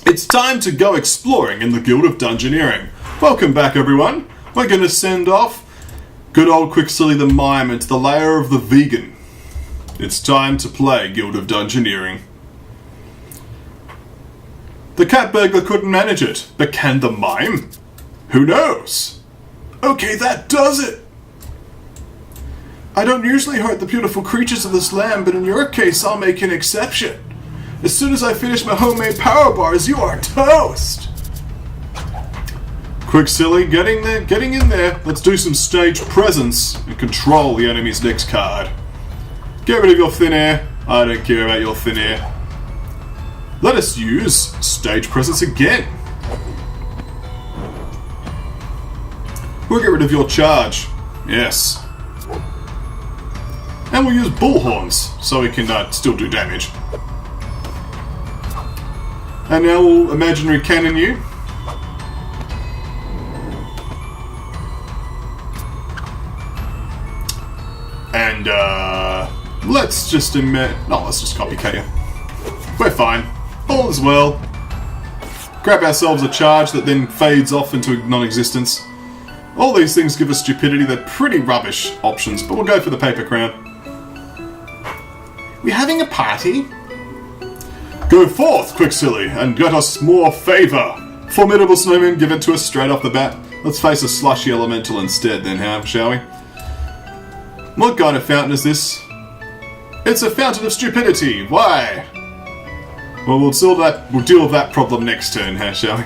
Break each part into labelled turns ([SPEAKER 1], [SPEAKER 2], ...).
[SPEAKER 1] It's time to go exploring in the Guild of Dungeoneering. Welcome back, everyone. We're going to send off good old Quicksilly the Mime into the lair of the vegan. It's time to play Guild of Dungeoneering. The cat burglar couldn't manage it, but can the mime? Who knows? Okay, that does it! I don't usually hurt the beautiful creatures of this land, but in your case, I'll make an exception. As soon as I finish my homemade power bars, you are toast! Quicksilly, getting in there. Let's do some stage presence and control the enemy's next card. Get rid of your thin air. I don't care about your thin air. Let us use stage presence again. We'll get rid of your charge. Yes. And we'll use bullhorns so we can still do damage. And now we'll imaginary cannon you. And let's just let's just copycat you. We're fine. All is well. Grab ourselves a charge that then fades off into non-existence. All these things give us stupidity. They're pretty rubbish options, but we'll go for the paper crown. We're having a party? Go forth, Quicksilly, and get us more favour. Formidable snowman, give it to us straight off the bat. Let's face a slushy elemental instead then, shall we? What kind of fountain is this? It's a fountain of stupidity. Why? Well, we'll deal with that problem next turn, shall we?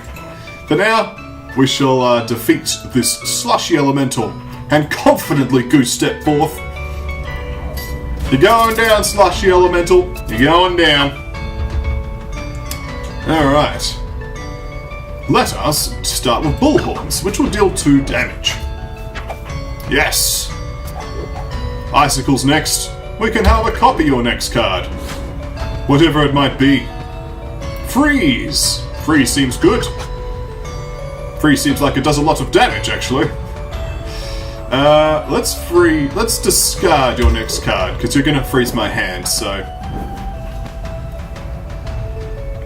[SPEAKER 1] For now, we shall defeat this slushy elemental and confidently goose step forth. You're going down, slushy elemental. You're going down. Alright. Let us start with bullhorns, which will deal 2 damage. Yes! Icicles next. We can have a copy your next card. Whatever it might be. Freeze! Freeze seems good. Freeze seems like it does a lot of damage, actually. Let's discard your next card, because you're going to freeze my hand, so...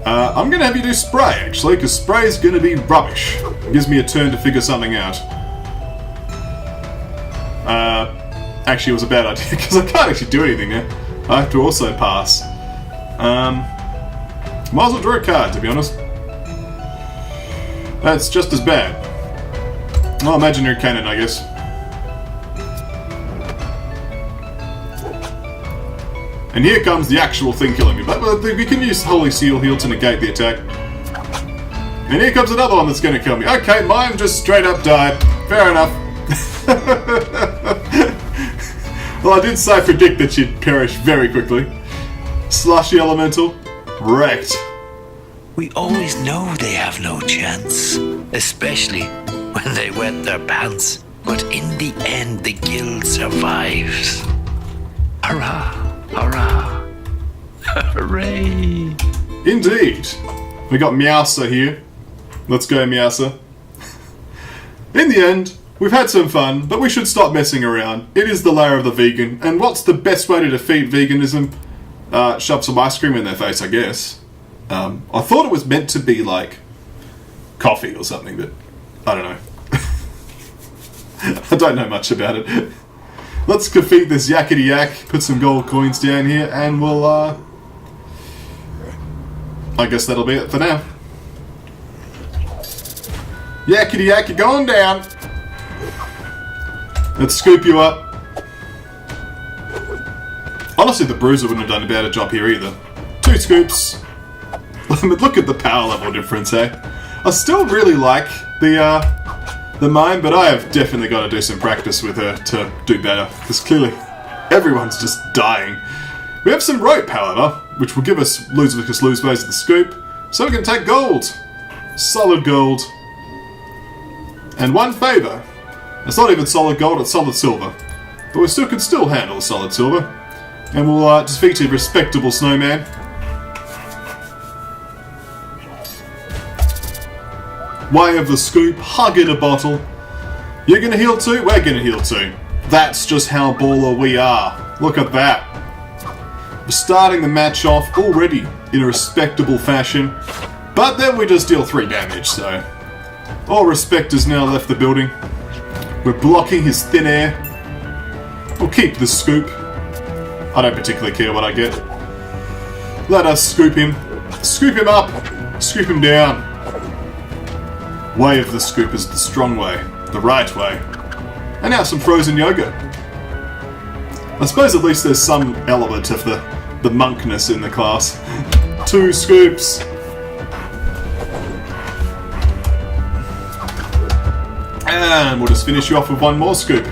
[SPEAKER 1] I'm going to have you do spray, actually, because spray is going to be rubbish. It gives me a turn to figure something out. Actually, it was a bad idea, because I can't actually do anything now. I have to also pass. Might as well draw a card, to be honest. That's just as bad. Oh, imaginary cannon, I guess. And here comes the actual thing killing me. But we can use Holy Seal Heal to negate the attack. And here comes another one that's going to kill me. Okay, mine just straight up died. Fair enough. Well, I did say predict that she'd perish very quickly. Slushy elemental. Wrecked.
[SPEAKER 2] We always know they have no chance. Especially when they wet their pants. But in the end, the guild survives. Hurrah! Hurrah! Hooray!
[SPEAKER 1] Indeed. We got Meowser here. Let's go, Meowser. In the end, we've had some fun, but we should stop messing around. It is the lair of the vegan, and what's the best way to defeat veganism? Shove some ice cream in their face, I guess. I thought it was meant to be like coffee or something, but I don't know. I don't know much about it. Let's defeat this yakety yak, put some gold coins down here, and we'll, I guess that'll be it for now. Yakety yak, you're going down. Let's scoop you up. Honestly, the bruiser wouldn't have done a better job here either. 2 scoops. Look at the power level difference, eh? I still really like the mime, but I have definitely got to do some practice with her to do better, because clearly everyone's just dying. We have some rope, however, which will give us lose ways at the scoop, so we can take gold. Solid gold. And one favour. It's not even solid gold, it's solid silver. But we can still handle the solid silver. And we'll defeat a respectable snowman. Way of the scoop, hug in a bottle. You're gonna heal too? We're gonna heal too. That's just how baller we are. Look at that. We're starting the match off already in a respectable fashion. But then we just deal 3 damage, so... All respect has now left the building. We're blocking his thin air. We'll keep the scoop. I don't particularly care what I get. Let us scoop him. Scoop him up. Scoop him down. Way of the scoop is the strong way. The right way. And now some frozen yogurt. I suppose at least there's some element of the monkness in the class. 2 scoops. And we'll just finish you off with 1 more scoop.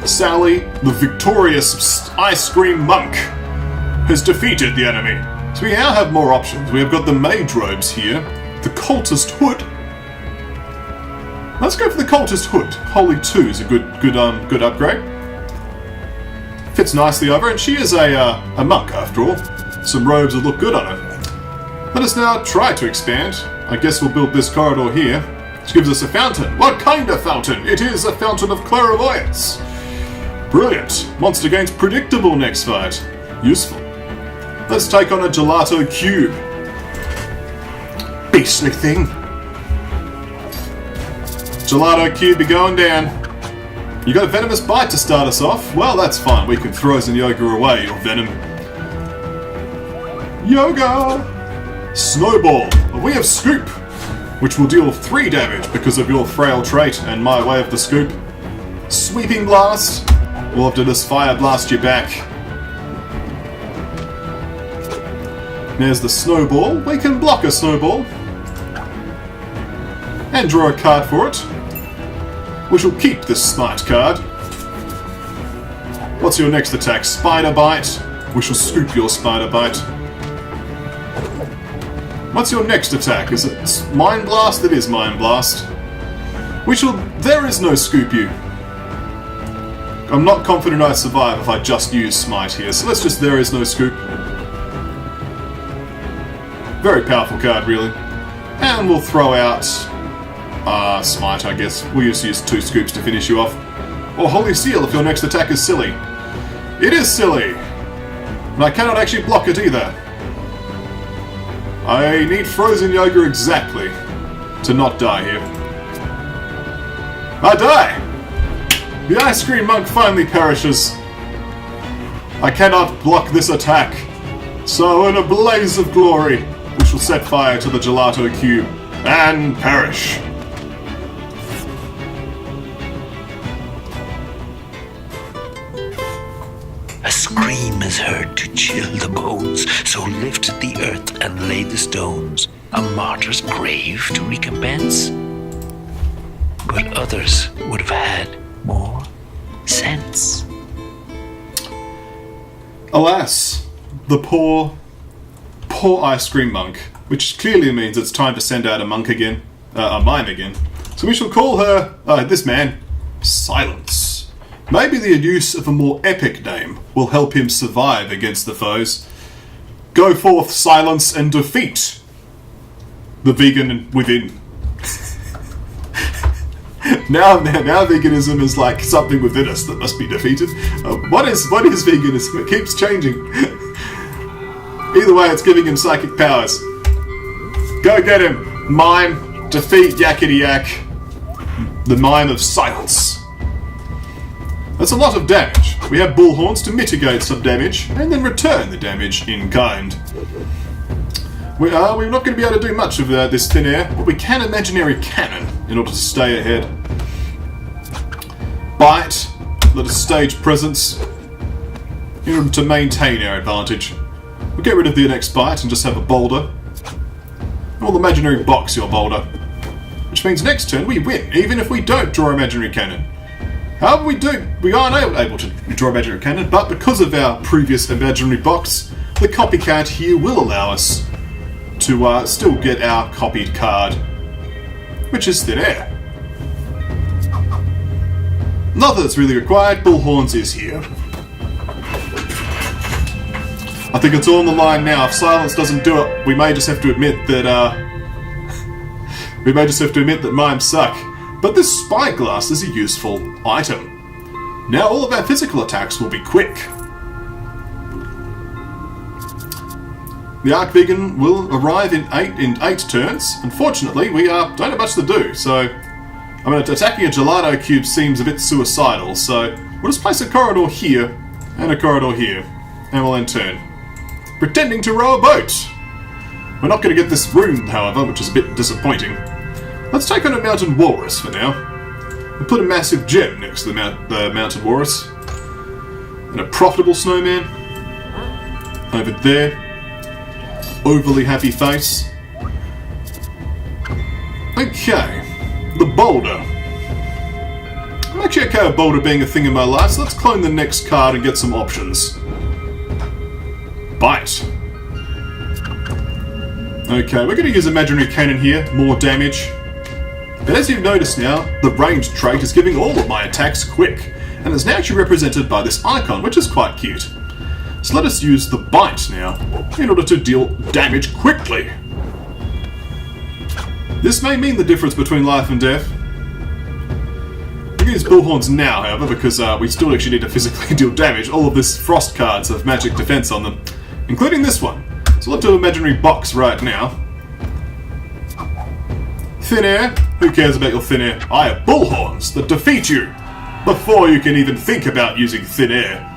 [SPEAKER 1] Sally, the victorious ice cream monk, has defeated the enemy. So we now have more options. We have got the mage robes here, the cultist hood. Let's go for the cultist hood. Holy 2 is a good upgrade. Fits nicely over, and she is a monk after all. Some robes would look good on her. Let us now try to expand. I guess we'll build this corridor here, which gives us a fountain. What kind of fountain? It is a fountain of clairvoyance. Brilliant. Monster gains predictable next fight. Useful. Let's take on a gelato cube. Beastly thing. Gelato cube, be going down. You got a venomous bite to start us off? Well, that's fine. We can frozen yoga away your venom. Yoga! Snowball. We have scoop, which will deal 3 damage because of your frail trait and my way of the scoop. Sweeping blast. We'll have to just fire blast you back. There's the snowball. We can block a snowball. And draw a card for it. We shall keep this smite card. What's your next attack? Spider bite. We shall scoop your spider bite. What's your next attack? Is it Mind Blast? It is Mind Blast. There is no scoop you. I'm not confident I survive if I just use Smite here, so let's just there is no scoop. Very powerful card, really. And we'll throw out Smite, I guess. We'll just use 2 scoops to finish you off. Or Holy Seal if your next attack is silly. It is silly! And I cannot actually block it either. I need Frozen Yoga exactly to not die here. I die! The Ice Cream Monk finally perishes. I cannot block this attack. So in a blaze of glory, we shall set fire to the Gelato Cube and perish.
[SPEAKER 2] A scream is heard to chill the bones, so lift the earth and lay the stones, a martyr's grave to recompense. But others would have had more sense.
[SPEAKER 1] Alas, the poor Ice Cream Monk, which clearly means it's time to send out a mime again. So we shall call her, this man, Silence. Maybe the use of a more epic name will help him survive against the foes. Go forth, Silence, and defeat the vegan within. Now veganism is like something within us that must be defeated. What is veganism? It keeps changing. Either way, it's giving him psychic powers. Go get him! Mime, defeat Yakety Yak. The Mime of Silence. That's a lot of damage. We have bullhorns to mitigate some damage, and then return the damage in kind. We're not going to be able to do much of this thin air, but we can imaginary cannon in order to stay ahead. Bite, let us stage presence in order to maintain our advantage. We'll get rid of the next bite and just have a boulder. We'll imaginary box your boulder. Which means next turn we win, even if we don't draw imaginary cannon. However we aren't able to draw imaginary cannon, but because of our previous imaginary box, the copycat here will allow us to still get our copied card, which is thin air. Not that it's really required, Bullhorns is here. I think it's all on the line now. If Silence doesn't do it, we may just have to admit that mimes suck. But this spyglass is a useful item. Now all of our physical attacks will be quick. the Arc Vegan will arrive in 8 turns. Unfortunately, we don't have much to do, so attacking a gelato cube seems a bit suicidal, so we'll just place a corridor here and a corridor here, and we'll end turn. Pretending to row a boat! We're not going to get this room, however, which is a bit disappointing. Let's take on a mountain walrus for now. We'll put a massive gem next to the mountain walrus. And a profitable snowman. Over there. Overly happy face. Okay. The boulder. I'm actually okay with boulder being a thing in my life, so let's clone the next card and get some options. Bite. Okay, we're going to use imaginary cannon here. More damage. But as you've noticed now, the ranged trait is giving all of my attacks quick, and is now actually represented by this icon, which is quite cute. So let us use the bite now, in order to deal damage quickly. This may mean the difference between life and death. We can use bullhorns now, however, because we still actually need to physically deal damage. All of this frost cards have magic defense on them, including this one. So we'll have to imaginary box right now. Thin air? Who cares about your thin air? I have bullhorns that defeat you before you can even think about using thin air.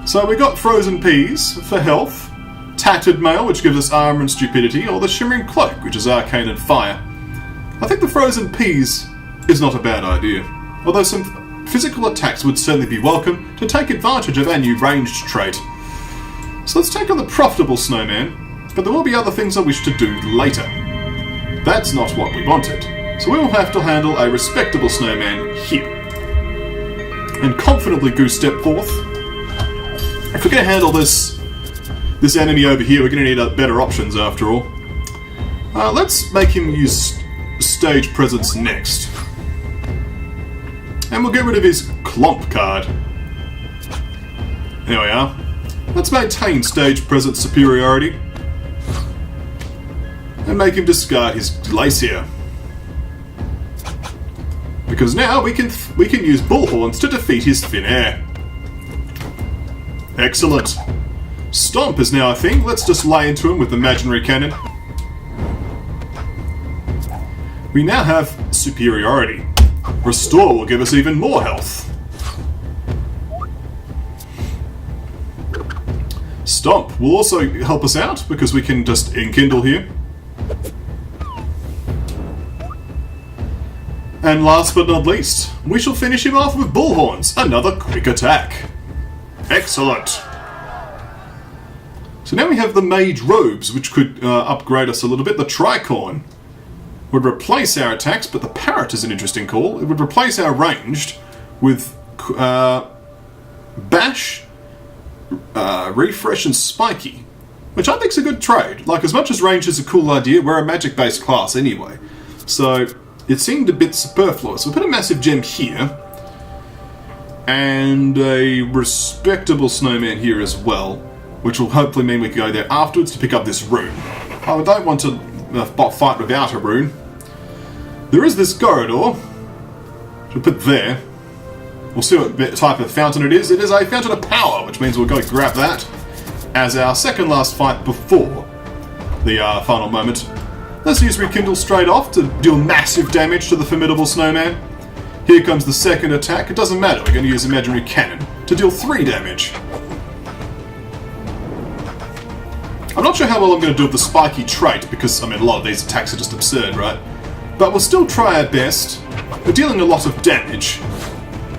[SPEAKER 1] So we got frozen peas for health, tattered mail, which gives us armor and stupidity, or the shimmering cloak, which is arcane and fire. I think the frozen peas is not a bad idea, although some physical attacks would certainly be welcome to take advantage of our new ranged trait. So let's take on the profitable snowman, but there will be other things I wish to do later. That's not what we wanted, so we will have to handle a respectable snowman here. And confidently goose step forth. If we're going to handle this enemy over here, we're going to need better options after all. Let's make him use stage presence next. And we'll get rid of his clomp card. There we are. Let's maintain stage presence superiority. And make him discard his glacier. Because now we can use bullhorns to defeat his thin air. Excellent. Stomp is now a thing. Let's just lay into him with imaginary cannon. We now have superiority. Restore will give us even more health. Stomp will also help us out because we can just enkindle here. And last but not least, we shall finish him off with bullhorns, another quick attack. Excellent. So now we have the mage robes, which could upgrade us a little bit. The tricorn would replace our attacks, but the parrot is an interesting call. It would replace our ranged with bash, refresh, and spiky, which I think is a good trade. Like, as much as range is a cool idea, we're a magic-based class anyway. So it seemed a bit superfluous. We'll put a massive gem here, and a respectable snowman here as well, which will hopefully mean we can go there afterwards to pick up this rune. I don't want to fight without a rune. There is this corridor, which we'll put there. We'll see what type of fountain it is. It is a fountain of power, which means we'll go grab that as our second last fight before the final moment. Let's use Rekindle straight off to deal massive damage to the formidable snowman. Here comes the second attack. It doesn't matter, we're going to use Imaginary Cannon to deal 3 damage. I'm not sure how well I'm going to do with the spiky trait, because, I mean, a lot of these attacks are just absurd, right? But we'll still try our best. We're dealing a lot of damage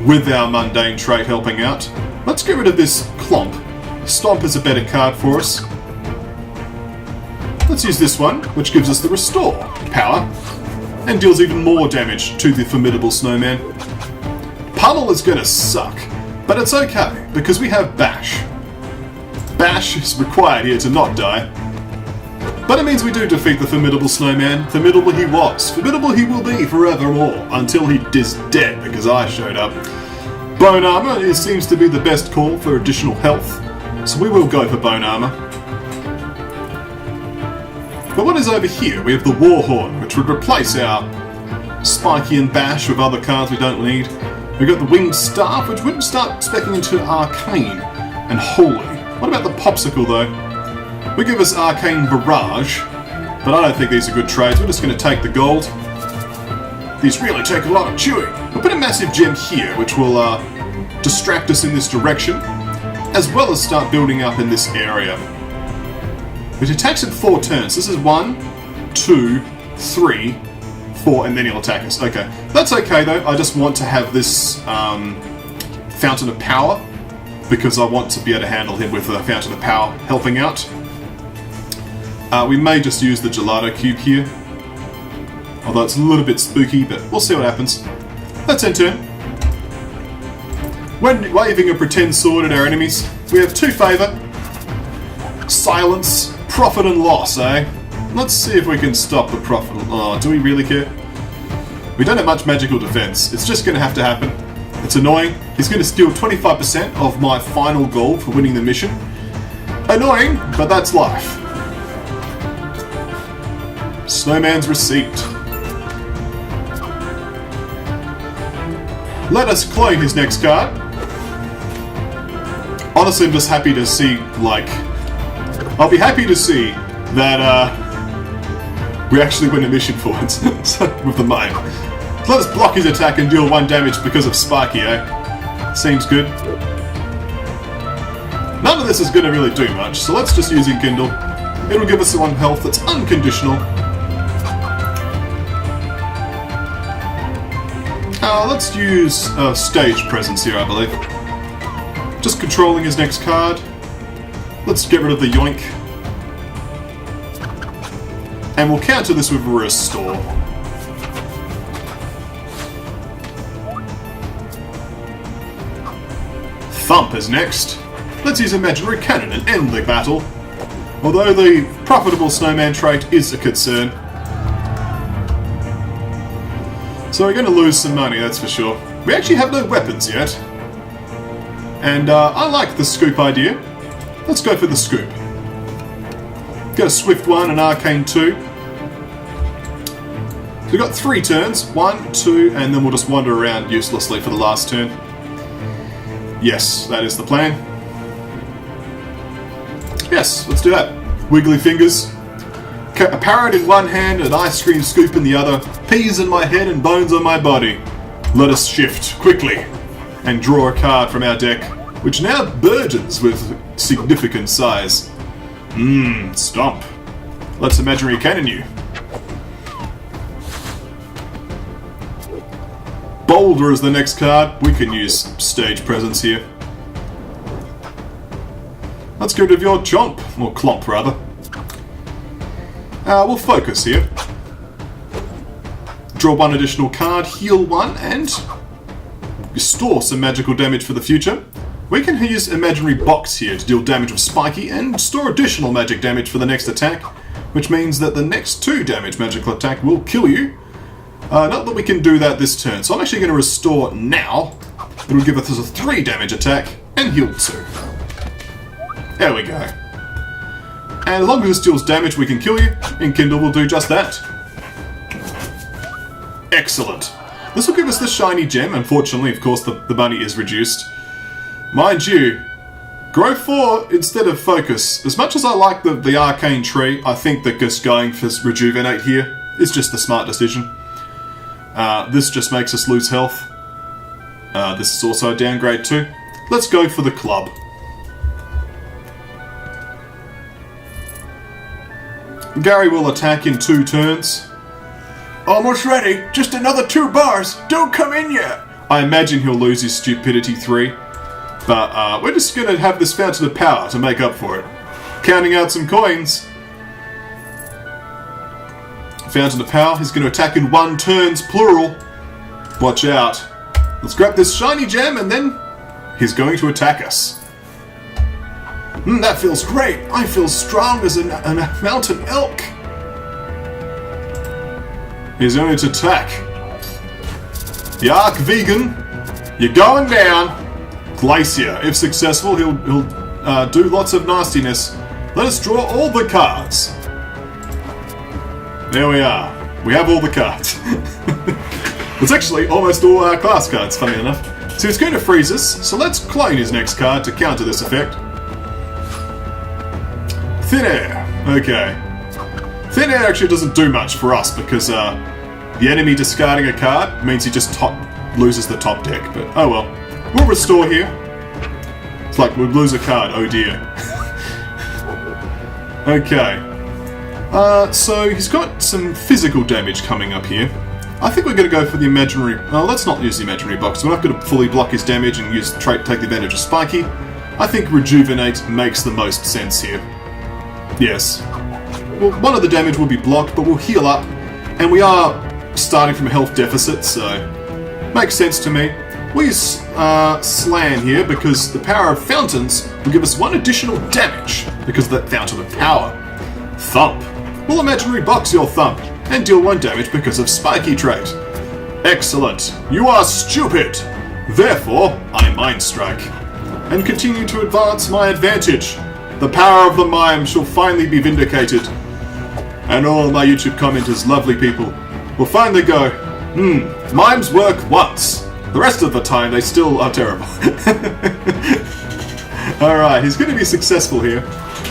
[SPEAKER 1] with our mundane trait helping out. Let's get rid of this Clomp. Stomp is a better card for us. Let's use this one, which gives us the Restore power, and deals even more damage to the formidable snowman. Pummel is going to suck, but it's okay, because we have Bash. Bash is required here to not die. But it means we do defeat the formidable snowman. Formidable he was. Formidable he will be forevermore, until he is dead, because I showed up. Bone Armor seems to be the best call for additional health, so we will go for Bone Armor. But what is over here? We have the Warhorn, which would replace our Spiky and Bash with other cards we don't need. We've got the Winged Staff, which would start speccing into Arcane and Holy. What about the Popsicle, though? We give us Arcane Barrage, but I don't think these are good trades. We're just going to take the gold. These really take a lot of chewing. We'll put a massive gem here, which will distract us in this direction, as well as start building up in this area. It attacks in 4 turns. This is 1, 2, 3, 4, and then he'll attack us. Okay, that's okay though. I just want to have this Fountain of Power, because I want to be able to handle him with the Fountain of Power helping out. We may just use the Gelato Cube here, although it's a little bit spooky, but we'll see what happens. Let's end turn. When waving a pretend sword at our enemies, we have 2 favour, silence, profit and loss, eh? Let's see if we can stop the profit. Oh, do we really care? We don't have much magical defense. It's just going to have to happen. It's annoying. He's going to steal 25% of my final gold for winning the mission. Annoying, but that's life. Snowman's receipt. Let us clone his next card. Honestly, I'm just happy to see, like... I'll be happy to see that, we actually win a mission for once with the mine. Let us block his attack and deal 1 damage because of Sparky, eh? Seems good. None of this is going to really do much, so let's just use Enkindle. It'll give us 1 health that's unconditional. Let's use Stage Presence here, I believe. Just controlling his next card. Let's get rid of the Yoink. And we'll counter this with a Restore. Thump is next. Let's use Imaginary Cannon and end the battle. Although the profitable snowman trait is a concern. So we're going to lose some money, that's for sure. We actually have no weapons yet. And I like the scoop idea. Let's go for the scoop. Get a Swift 1 and Arcane 2. So we've got 3 turns. 1, 2, and then we'll just wander around uselessly for the last turn. Yes, that is the plan. Yes, let's do that. Wiggly fingers. A parrot in one hand, an ice cream scoop in the other, peas in my head and bones on my body. Let us shift, quickly, and draw a card from our deck, which now burgeons with significant size. Stomp. Let's Imaginary Cannon you. Boulder is the next card. We can use Stage Presence here. Let's get rid of your Chomp, or Clomp rather. We'll focus here. Draw 1 additional card, heal 1, and store some magical damage for the future. We can use Imaginary Box here to deal damage with Spiky and store additional magic damage for the next attack, which means that the next 2 damage magical attack will kill you. Not that we can do that this turn, so I'm actually going to restore now. It'll give us a 3 damage attack and heal 2. There we go. And as long as it deals damage, we can kill you, and Kindle will do just that. Excellent. This will give us the shiny gem. Unfortunately, of course, the money is reduced. Mind you, grow 4 instead of focus. As much as I like the arcane tree, I think that just going for rejuvenate here is just the smart decision. This just makes us lose health. This is also a downgrade too. Let's go for the club. Gary will attack in 2 turns. Almost ready. Just another 2 bars. Don't come in yet. I imagine he'll lose his Stupidity 3. But we're just going to have this Fountain of Power to make up for it. Counting out some coins. Fountain of Power. He's going to attack in 1 turns, plural. Watch out. Let's grab this shiny gem and then he's going to attack us. That feels great. I feel strong as a mountain elk. He's going to attack. Yark Vegan, you're going down. Glacier, if successful, he'll do lots of nastiness. Let us draw all the cards. There we are. We have all the cards. It's actually almost all our class cards, funny enough. So he's going to freeze us, so let's clone his next card to counter this effect. Thin air. Okay. Thin air actually doesn't do much for us because the enemy discarding a card means he just loses the top deck. But oh well. We'll restore here. It's like we'll lose a card. Oh dear. Okay. So he's got some physical damage coming up here. I think we're going to go for the imaginary... let's not use the imaginary box. We're not going to fully block his damage and take the advantage of Spiky. I think Rejuvenate makes the most sense here. Yes. Well, one of the damage will be blocked, but we'll heal up. And we are starting from a health deficit, so... makes sense to me. We'll use Slan here, because the power of fountains will give us 1 additional damage, because of that fountain of power. Thump. We'll imaginary box your Thump, and deal 1 damage because of Spiky trait. Excellent. You are stupid. Therefore, I Mind Strike. And continue to advance my advantage. The power of the mime shall finally be vindicated. And all my YouTube commenters, lovely people, will finally go, mimes work once. The rest of the time, they still are terrible. Alright, he's going to be successful here.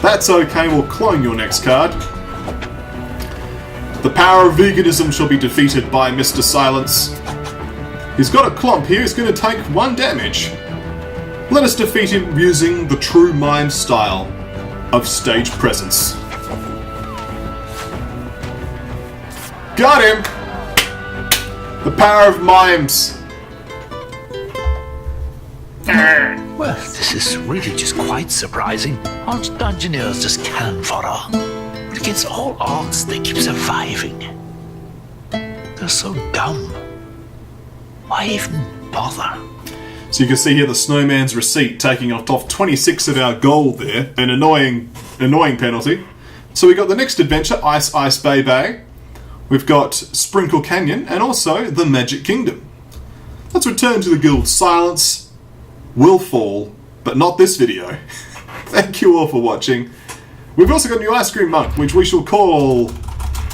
[SPEAKER 1] That's okay, we'll clone your next card. The power of veganism shall be defeated by Mr. Silence. He's got a Clomp here, he's going to take 1 damage. Let us defeat him using the true mime style of stage presence. Got him! The power of mimes.
[SPEAKER 2] Well, this is really just quite surprising. Aren't Dungeoneers just cannon fodder? But against all odds, they keep surviving. They're so dumb. Why even bother?
[SPEAKER 1] So you can see here the Snowman's receipt taking off 26 of our gold there. An annoying penalty. So we got the next adventure, Ice Ice Bay Bay. We've got Sprinkle Canyon and also the Magic Kingdom. Let's return to the guild. Silence will fall, but not this video. Thank you all for watching. We've also got a new Ice Cream Monk, which we shall call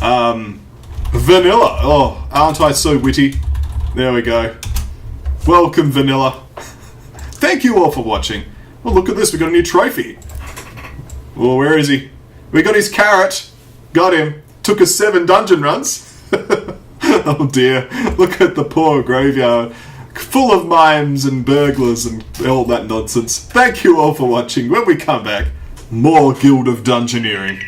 [SPEAKER 1] Vanilla. Oh, aren't I so witty? There we go. Welcome, Vanilla. Thank you all for watching. Oh, look at this. We got a new trophy. Oh, where is he? We got his carrot. Got him. Took us 7 dungeon runs. Oh dear. Look at the poor graveyard. Full of mimes and burglars and all that nonsense. Thank you all for watching. When we come back, more Guild of Dungeoneering.